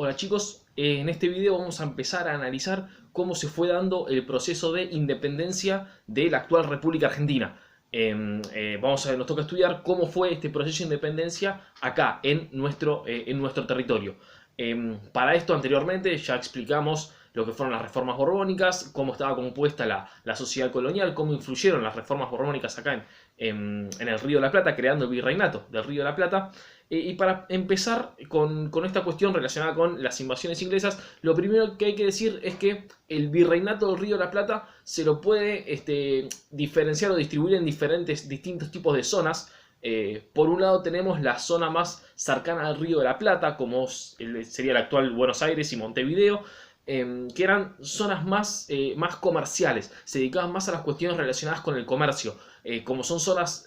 Hola chicos, en este video vamos a empezar a analizar cómo se fue dando el proceso de independencia de la actual República Argentina. Nos toca estudiar cómo fue este proceso de independencia acá en nuestro territorio. Para esto anteriormente ya explicamos lo que fueron las reformas borbónicas, cómo estaba compuesta la sociedad colonial, cómo influyeron las reformas borbónicas acá en el Río de la Plata, creando el virreinato del Río de la Plata. Y para empezar con esta cuestión relacionada con las invasiones inglesas, lo primero que hay que decir es que el virreinato del Río de la Plata se lo puede diferenciar o distribuir en distintos tipos de zonas. Por un lado tenemos la zona más cercana al Río de la Plata, como sería el actual Buenos Aires y Montevideo, que eran zonas más comerciales, se dedicaban más a las cuestiones relacionadas con el comercio. Como son zonas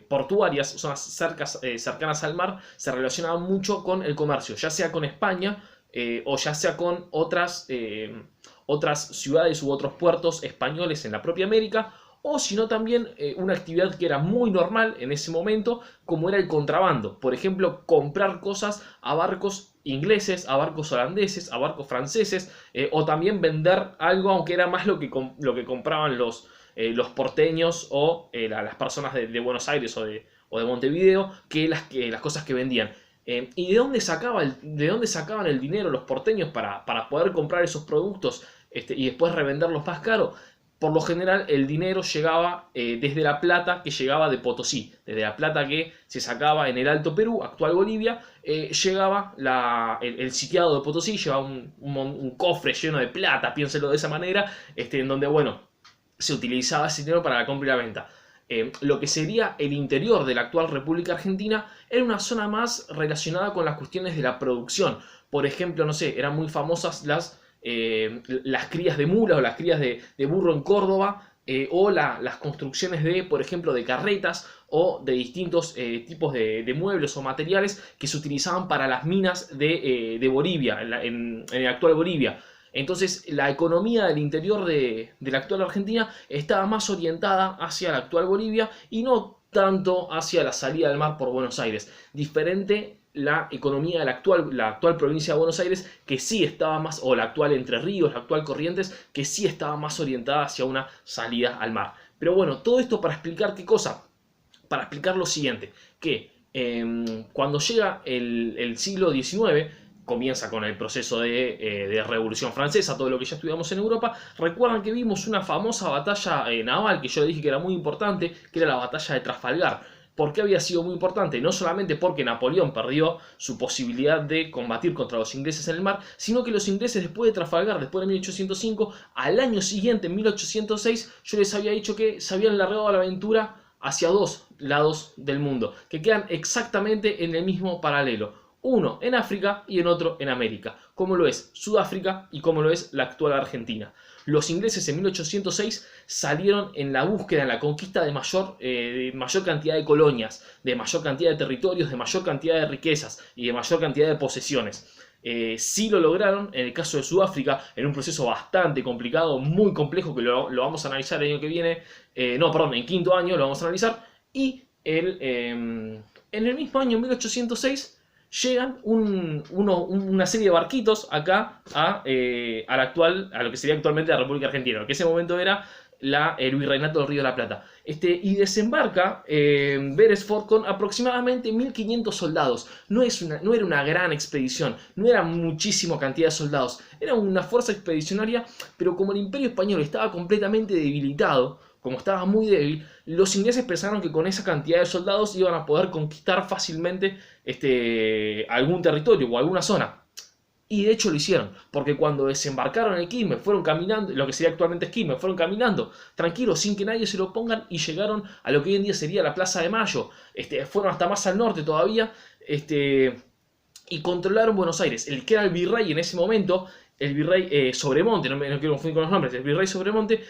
portuarias, zonas cercanas al mar, se relacionaban mucho con el comercio, ya sea con España o ya sea con otras ciudades u otros puertos españoles en la propia América, o sino también una actividad que era muy normal en ese momento, como era el contrabando. Por ejemplo, comprar cosas a barcos ingleses, a barcos holandeses, a barcos franceses, o también vender algo, aunque era más lo que compraban los porteños o las personas de Buenos Aires o de Montevideo, que las cosas que vendían. ¿Y de dónde sacaban el dinero los porteños para poder comprar esos productos y después revenderlos más caro? Por lo general el dinero llegaba desde la plata que llegaba de Potosí, desde la plata que se sacaba en el Alto Perú, actual Bolivia, llegaba el sitiado de Potosí, llevaba un cofre lleno de plata, piénselo de esa manera, en donde, bueno, se utilizaba ese dinero para la compra y la venta. Lo que sería el interior de la actual República Argentina era una zona más relacionada con las cuestiones de la producción. Por ejemplo, no sé, eran muy famosas las crías de mula o las crías de burro en Córdoba, o las construcciones por ejemplo, de carretas o de distintos tipos de muebles o materiales que se utilizaban para las minas de Bolivia, en la actual Bolivia. Entonces la economía del interior de la actual Argentina estaba más orientada hacia la actual Bolivia y no tanto hacia la salida del mar por Buenos Aires. Diferente la economía de la actual provincia de Buenos Aires, que sí estaba más, o la actual Entre Ríos, la actual Corrientes, que sí estaba más orientada hacia una salida al mar. Pero bueno, todo esto para explicar qué cosa, para explicar lo siguiente, que cuando llega el siglo XIX, comienza con el proceso de Revolución Francesa, todo lo que ya estudiamos en Europa. Recuerdan que vimos una famosa batalla naval que yo le dije que era muy importante, que era la batalla de Trafalgar. ¿Por qué había sido muy importante? No solamente porque Napoleón perdió su posibilidad de combatir contra los ingleses en el mar, sino que los ingleses, después de Trafalgar, después de 1805, al año siguiente, en 1806, yo les había dicho que se habían largado a la aventura hacia dos lados del mundo, que quedan exactamente en el mismo paralelo. Uno en África y en otro en América, como lo es Sudáfrica y como lo es la actual Argentina. Los ingleses en 1806 salieron en la búsqueda, en la conquista de mayor cantidad de colonias, de mayor cantidad de territorios, de mayor cantidad de riquezas y de mayor cantidad de posesiones. Sí lo lograron en el caso de Sudáfrica, en un proceso bastante complicado, muy complejo, que lo vamos a analizar el año que viene, en quinto año lo vamos a analizar, y en el mismo año, en 1806, llegan una serie de barquitos acá a lo que sería actualmente la República Argentina, lo que en ese momento era el virreinato del Río de la Plata. Y desembarca Beresford con aproximadamente 1500 soldados. No era una gran expedición, no era muchísima cantidad de soldados, era una fuerza expedicionaria, pero como el Imperio Español estaba completamente debilitado, como estaba muy débil, los ingleses pensaron que con esa cantidad de soldados iban a poder conquistar fácilmente algún territorio o alguna zona. Y de hecho lo hicieron, porque cuando desembarcaron en Quilmes, fueron caminando, lo que sería actualmente Quilmes, fueron caminando tranquilos, sin que nadie se lo pongan, y llegaron a lo que hoy en día sería la Plaza de Mayo. Fueron hasta más al norte todavía, y controlaron Buenos Aires. El que era el virrey en ese momento, el virrey Sobremonte, no quiero confundir con los nombres, el virrey Sobremonte,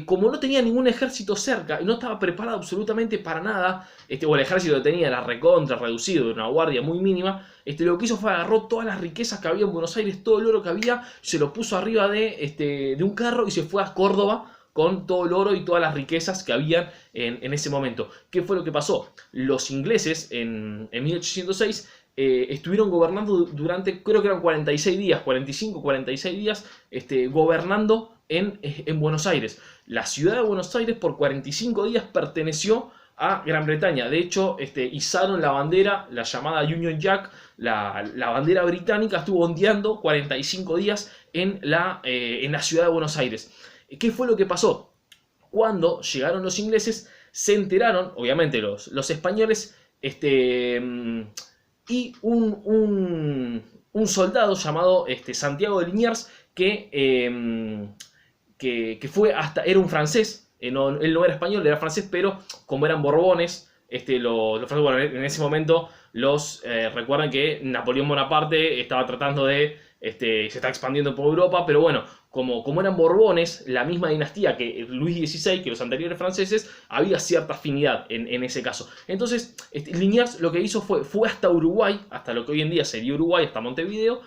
como no tenía ningún ejército cerca y no estaba preparado absolutamente para nada, o el ejército que tenía era recontra reducido, de una guardia muy mínima, lo que hizo fue agarró todas las riquezas que había en Buenos Aires, todo el oro que había, se lo puso arriba de un carro y se fue a Córdoba con todo el oro y todas las riquezas que habían en ese momento. ¿Qué fue lo que pasó? Los ingleses en 1806 estuvieron gobernando durante, creo que eran 46 días, 45, 46 días, gobernando en Buenos Aires. La ciudad de Buenos Aires por 45 días perteneció a Gran Bretaña. De hecho, izaron la bandera, la llamada Union Jack, la bandera británica estuvo ondeando 45 días en la ciudad de Buenos Aires. ¿Qué fue lo que pasó? Cuando llegaron los ingleses, se enteraron, obviamente los españoles, y un soldado llamado Santiago de Liniers que fue era un francés, él no era español, era francés, pero como eran borbones, los franceses, bueno, en ese momento recuerdan que Napoleón Bonaparte estaba tratando de, se está expandiendo por Europa, pero bueno, como eran borbones, la misma dinastía que Luis XVI, que los anteriores franceses, había cierta afinidad en ese caso. Entonces, Liniers lo que hizo fue hasta Uruguay, hasta lo que hoy en día sería Uruguay, hasta Montevideo,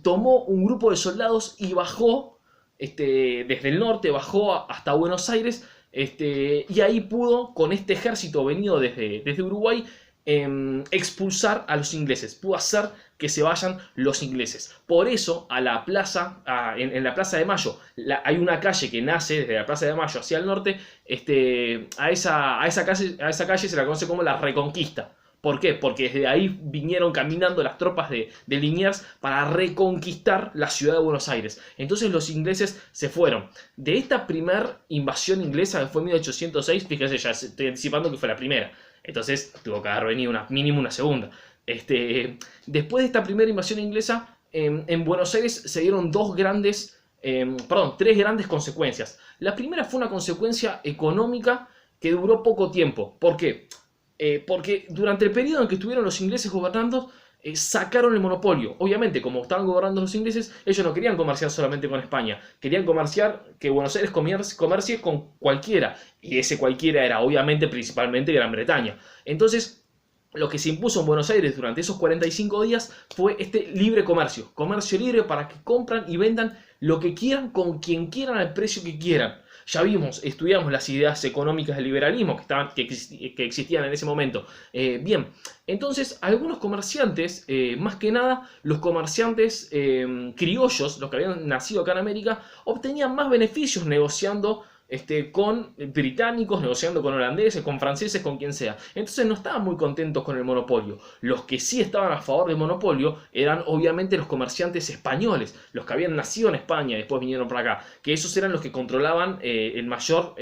tomó un grupo de soldados y bajó, desde el norte, bajó hasta Buenos Aires, y ahí pudo, con este ejército venido desde Uruguay, expulsar a los ingleses, pudo hacer que se vayan los ingleses. Por eso a la plaza, en la Plaza de Mayo, hay una calle que nace desde la Plaza de Mayo hacia el norte, a esa calle se la conoce como la Reconquista. ¿Por qué? Porque desde ahí vinieron caminando las tropas de Liniers para reconquistar la ciudad de Buenos Aires. Entonces los ingleses se fueron. De esta primera invasión inglesa, que fue en 1806, fíjense, ya estoy anticipando que fue la primera. Entonces tuvo que haber venido mínimo una segunda. Después de esta primera invasión inglesa, en Buenos Aires se dieron tres grandes consecuencias. La primera fue una consecuencia económica que duró poco tiempo. ¿Por qué? Porque durante el periodo en que estuvieron los ingleses gobernando, sacaron el monopolio. Obviamente, como estaban gobernando los ingleses, ellos no querían comerciar solamente con España, querían que Buenos Aires comercie con cualquiera, y ese cualquiera era obviamente principalmente Gran Bretaña. Entonces, lo que se impuso en Buenos Aires durante esos 45 días fue este libre comercio libre para que compran y vendan lo que quieran, con quien quieran, al precio que quieran. Ya estudiamos las ideas económicas del liberalismo que existían en ese momento. Bien, entonces algunos comerciantes, más que nada los comerciantes criollos, los que habían nacido acá en América, obtenían más beneficios negociando con británicos, negociando con holandeses, con franceses, con quien sea. Entonces no estaban muy contentos con el monopolio. Los que sí estaban a favor del monopolio eran obviamente los comerciantes españoles, los que habían nacido en España y después vinieron para acá, que esos eran los que controlaban el mayor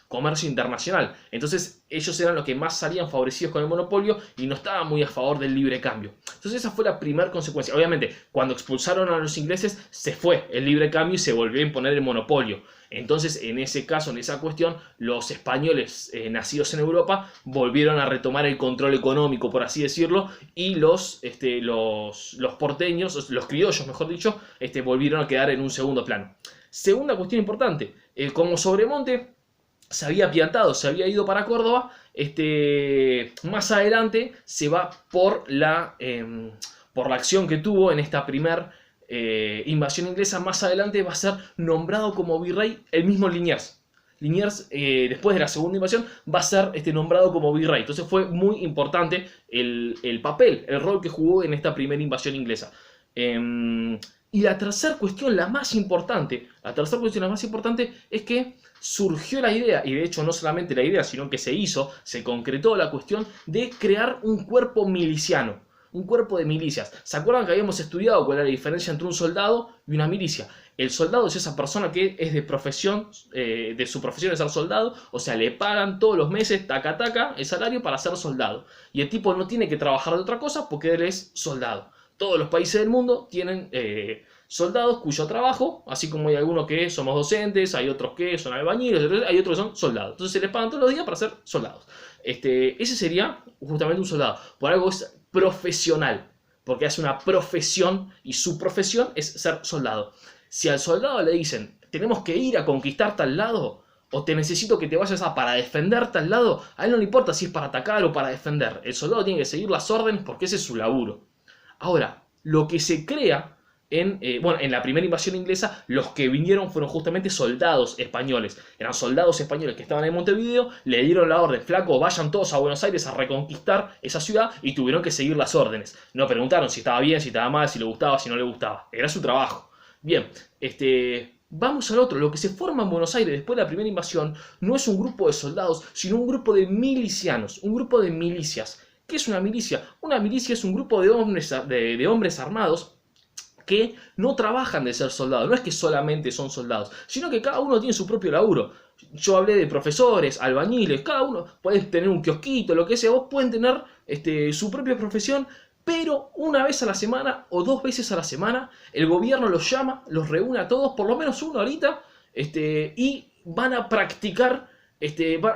comercio internacional. Entonces ellos eran los que más salían favorecidos con el monopolio y no estaban muy a favor del libre cambio. Entonces esa fue la primera consecuencia. Obviamente, cuando expulsaron a los ingleses, se fue el libre cambio y se volvió a imponer el monopolio. Entonces, en ese caso, en esa cuestión, los españoles nacidos en Europa volvieron a retomar el control económico, por así decirlo, y los porteños, los criollos, mejor dicho, volvieron a quedar en un segundo plano. Segunda cuestión importante, como Sobremonte se había apiantado, se había ido para Córdoba, más adelante se va por la acción que tuvo en esta primera invasión inglesa. Más adelante va a ser nombrado como virrey el mismo Liniers. Liniers, después de la segunda invasión, va a ser nombrado como virrey. Entonces fue muy importante el rol que jugó en esta primera invasión inglesa. Y la tercera cuestión, la más importante, es que surgió la idea, y de hecho no solamente la idea, sino que se concretó la cuestión de crear un cuerpo miliciano. Un cuerpo de milicias. ¿Se acuerdan que habíamos estudiado cuál era la diferencia entre un soldado y una milicia? El soldado es esa persona que es de profesión, de su profesión es ser soldado, o sea, le pagan todos los meses, taca taca, el salario para ser soldado. Y el tipo no tiene que trabajar de otra cosa porque él es soldado. Todos los países del mundo tienen soldados cuyo trabajo, así como hay algunos que somos docentes, hay otros que son albañiles, hay otros que son soldados. Entonces se les pagan todos los días para ser soldados. Ese sería justamente un soldado. Por algo es profesional, porque hace una profesión y su profesión es ser soldado. Si al soldado le dicen, tenemos que ir a conquistar tal lado, o te necesito que te vayas para defender tal lado, a él no le importa si es para atacar o para defender. El soldado tiene que seguir las órdenes porque ese es su laburo. Ahora, lo que se crea en la primera invasión inglesa, los que vinieron fueron justamente soldados españoles. Eran soldados españoles que estaban en Montevideo, le dieron la orden, flaco, vayan todos a Buenos Aires a reconquistar esa ciudad, y tuvieron que seguir las órdenes. No preguntaron si estaba bien, si estaba mal, si le gustaba, si no le gustaba. Era su trabajo. Bien, vamos al otro. Lo que se forma en Buenos Aires después de la primera invasión no es un grupo de soldados, sino un grupo de milicianos, un grupo de milicias. ¿Qué es una milicia? Una milicia es un grupo de hombres armados que no trabajan de ser soldados. No es que solamente son soldados, sino que cada uno tiene su propio laburo. Yo hablé de profesores, albañiles, cada uno puede tener un kiosquito, lo que sea. Vos pueden tener su propia profesión, pero una vez a la semana o 2 veces a la semana el gobierno los llama, los reúne a todos, por lo menos 1 horita, y van a practicar,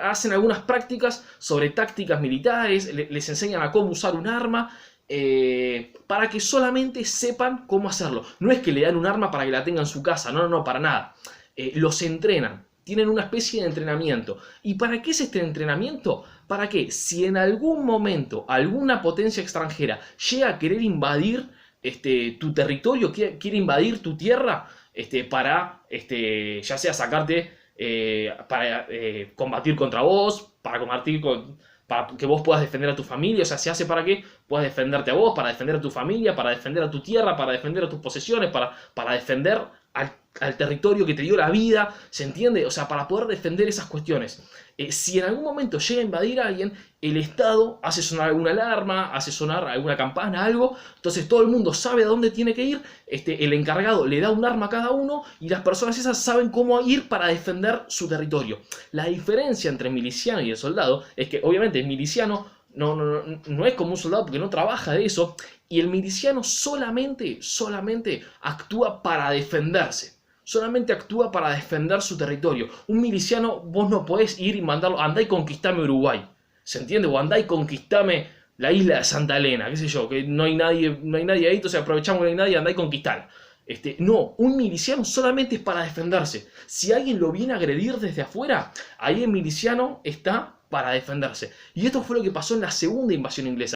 hacen algunas prácticas sobre tácticas militares, les enseñan a cómo usar un arma, para que solamente sepan cómo hacerlo. No es que le dan un arma para que la tenga en su casa, no, no, para nada. Los entrenan, tienen una especie de entrenamiento. ¿Y para qué es este entrenamiento? Para que si en algún momento alguna potencia extranjera llega a querer invadir tu territorio, quiere invadir tu tierra, para ya sea sacarte, para combatir contra vos, para que vos puedas defender a tu familia. O sea, se hace para que puedas defenderte a vos, para defender a tu familia, para defender a tu tierra, para defender a tus posesiones, para defender al territorio que te dio la vida, ¿se entiende? O sea, para poder defender esas cuestiones. Si en algún momento llega a invadir a alguien, el Estado hace sonar alguna alarma, hace sonar alguna campana, algo, entonces todo el mundo sabe a dónde tiene que ir, el encargado le da un arma a cada uno, y las personas esas saben cómo ir para defender su territorio. La diferencia entre el miliciano y el soldado es que obviamente el miliciano no es como un soldado, porque no trabaja de eso, y el miliciano solamente actúa para defenderse. Solamente actúa para defender su territorio. Un miliciano, vos no podés ir y mandarlo, andá y conquistame Uruguay, ¿se entiende? O andá y conquistame la isla de Santa Elena, qué sé yo, que no hay nadie ahí, entonces aprovechamos que no hay nadie, andá y conquistala. No, un miliciano solamente es para defenderse. Si alguien lo viene a agredir desde afuera, ahí el miliciano está para defenderse. Y esto fue lo que pasó en la segunda invasión inglesa.